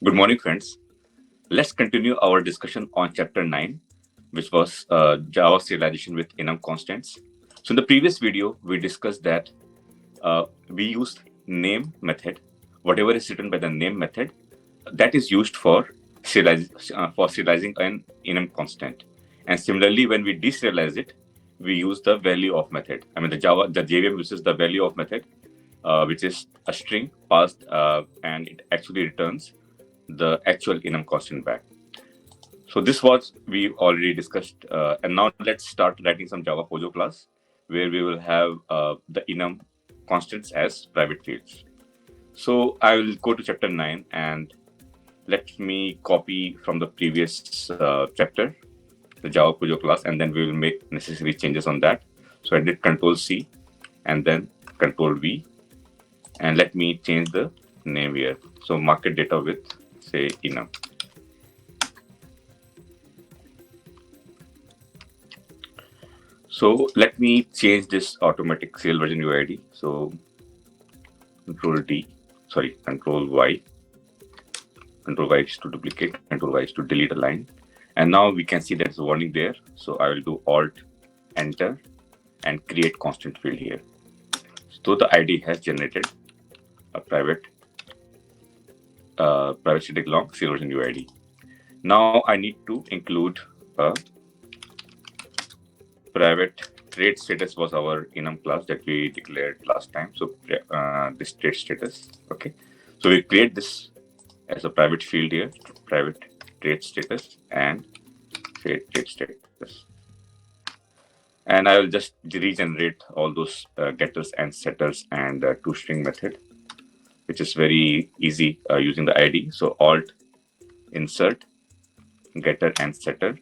Good morning, friends. Let's continue our discussion on chapter 9, which was Java serialization with enum constants. So, in the previous video, we discussed that we use name method. Whatever is written by the name method, that is used for serializing an enum constant. And similarly, when we deserialize it, we use the valueOf method. I mean, the JVM uses the valueOf method, which is a string passed, and it actually returns the actual enum constant back. So this was we already discussed, and now let's start writing some Java Pojo class where we will have the enum constants as private fields. So I will go to chapter 9 and let me copy from the previous chapter the Java Pojo class, and then we will make necessary changes on that. So I did Control C and then Control V, and let me change the name here. So market data with say enum. So let me change this automatic serial version UID. So Control Y. Control Y is to duplicate, Control Y is to delete a line. And now we can see there's a warning there. So I will do Alt, Enter, and create constant field here. So the ID has generated a private static long serial version UID. Now I need to include a private trade status was our enum class that we declared last time. So this trade status, okay. So we create this as a private field here, private trade status and trade status. And I will just regenerate all those getters and setters and toString method, which is very easy using the ID. So Alt, Insert, Getter and Setter,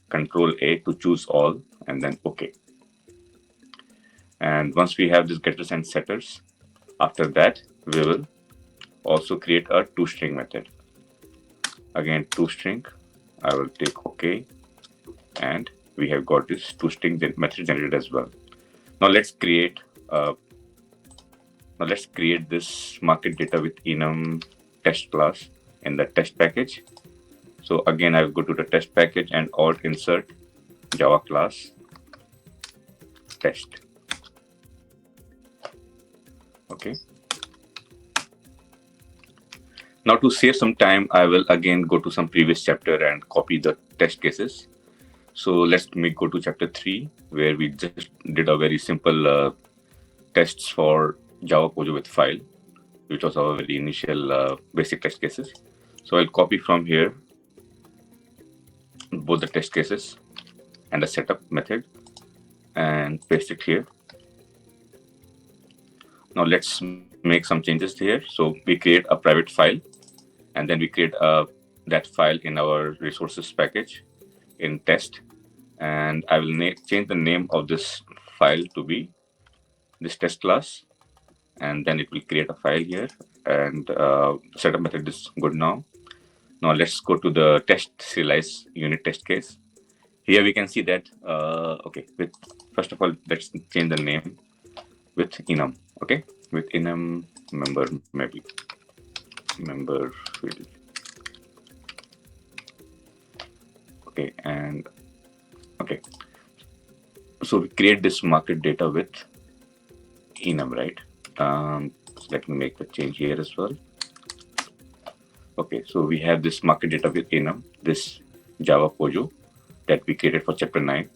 Control A to choose all, and then OK. And once we have these getters and setters, after that, we will also create a toString method. Again, toString, I will take OK, and we have got this toString method generated as well. Now let's create this market data with enum test class in the test package. So again, I will go to the test package and Alt Insert Java class test. Okay. Now to save some time, I will again go to some previous chapter and copy the test cases. So let me go to chapter 3, where we just did a very simple tests for Java Pojo with file, which was our very initial basic test cases. So I'll copy from here both the test cases and the setup method and paste it here. Now let's make some changes here. So we create a private file, and then we create that file in our resources package in test, and I will change the name of this file to be this test class, and then it will create a file here, and setup method is good now. Now let's go to the test serialize unit test case. Here we can see that, okay, first of all, let's change the name with enum, okay, with enum member, maybe member field. Okay, and okay, so we create this market data with enum, right? So let me make the change here as well. Okay, so we have this market data with enum, this Java Pojo that we created for chapter 9.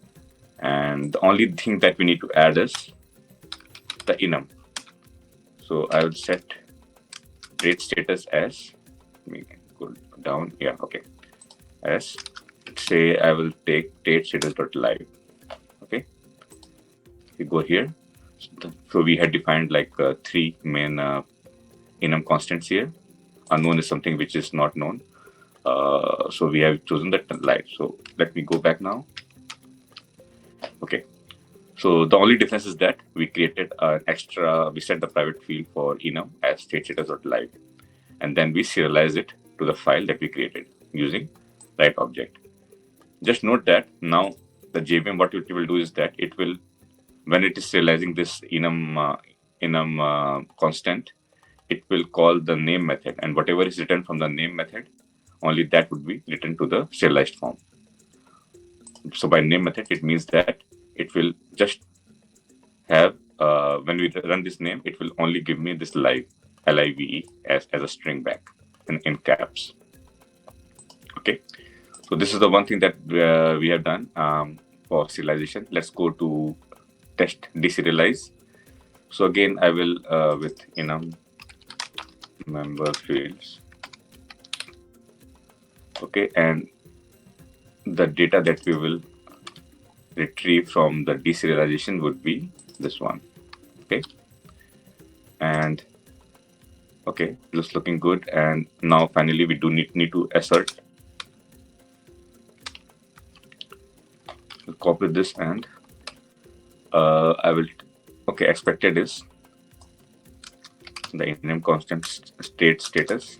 And the only thing that we need to add is the enum. So I will set trade status as, let me go down, yeah, okay. As, say, I will take trade status.live, okay. We go here. So we had defined like 3 main enum constants here. Unknown is something which is not known. So we have chosen that live. So let me go back now. Okay. So the only difference is that we created an extra, we set the private field for enum as state status.live. And then we serialize it to the file that we created using write object. Just note that now the JVM, what it will do is that it will, when it is serializing this enum constant, it will call the name method, and whatever is written from the name method, only that would be written to the serialized form. So by name method, it means that it will just have, when we run this name, it will only give me this live, live, as a string back in caps. Okay, so this is the one thing that we have done for serialization. Let's go to test deserialize. So again, I will with enum member fields. Okay, and the data that we will retrieve from the deserialization would be this one. Okay, and okay, looks looking good. And now finally we do need to assert. We'll copy this, and I will, okay, expected is the enum constant state status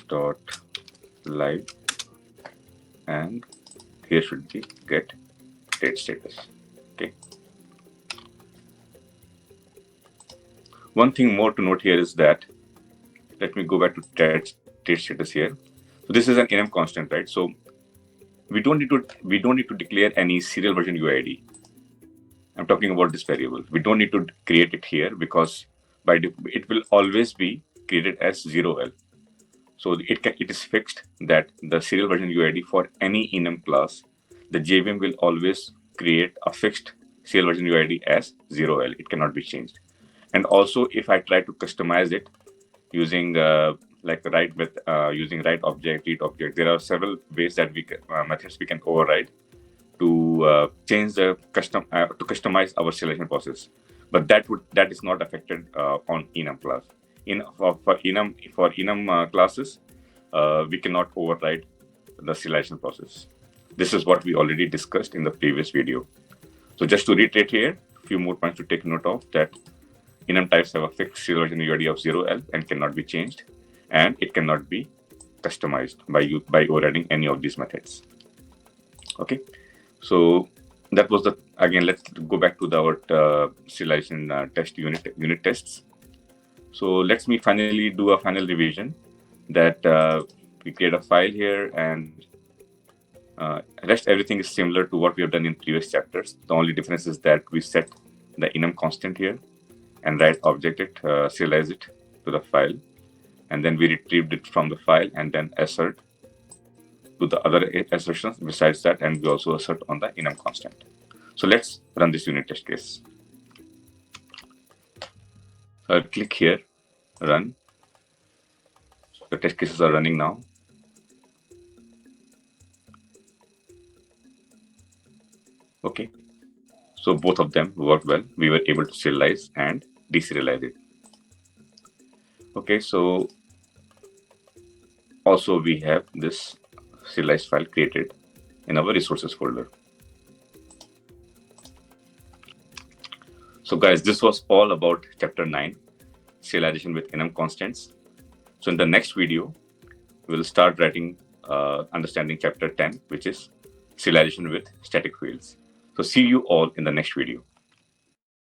dot live, and here should be get state status. Okay, one thing more to note here is that, let me go back to state status here. So this is an enum constant, right? So we don't need to declare any serial version UID. I'm talking about this variable. We don't need to create it here, because it will always be created as 0L. So it is fixed that the serial version UID for any enum class, the JVM will always create a fixed serial version UID as 0L. It cannot be changed. And also, if I try to customize it using like using write object, read object, there are several ways that methods we can override to change the to customize our serialization process. But that is not affected on enum class. For enum classes, we cannot override the serialization process. This is what we already discussed in the previous video. So just to reiterate here, a few more points to take note of, that enum types have a fixed serial version UID of 0L and cannot be changed, and it cannot be customized by overriding any of these methods. Okay, so that was again, let's go back to our serialization test unit tests. So let me finally do a final revision, that we create a file here, and rest everything is similar to what we have done in previous chapters. The only difference is that we set the enum constant here and write object it, serialize it to the file, and then we retrieved it from the file and then assert to the other assertions besides that, and we also assert on the enum constant. So let's run this unit test case. So I'll click here, run. The test cases are running now. Okay, so both of them worked well. We were able to serialize and deserialize it. Okay, so also we have this serialized file created in our resources folder. So guys, this was all about chapter 9, serialization with enum constants. So in the next video, we'll start understanding chapter 10, which is serialization with static fields. So see you all in the next video.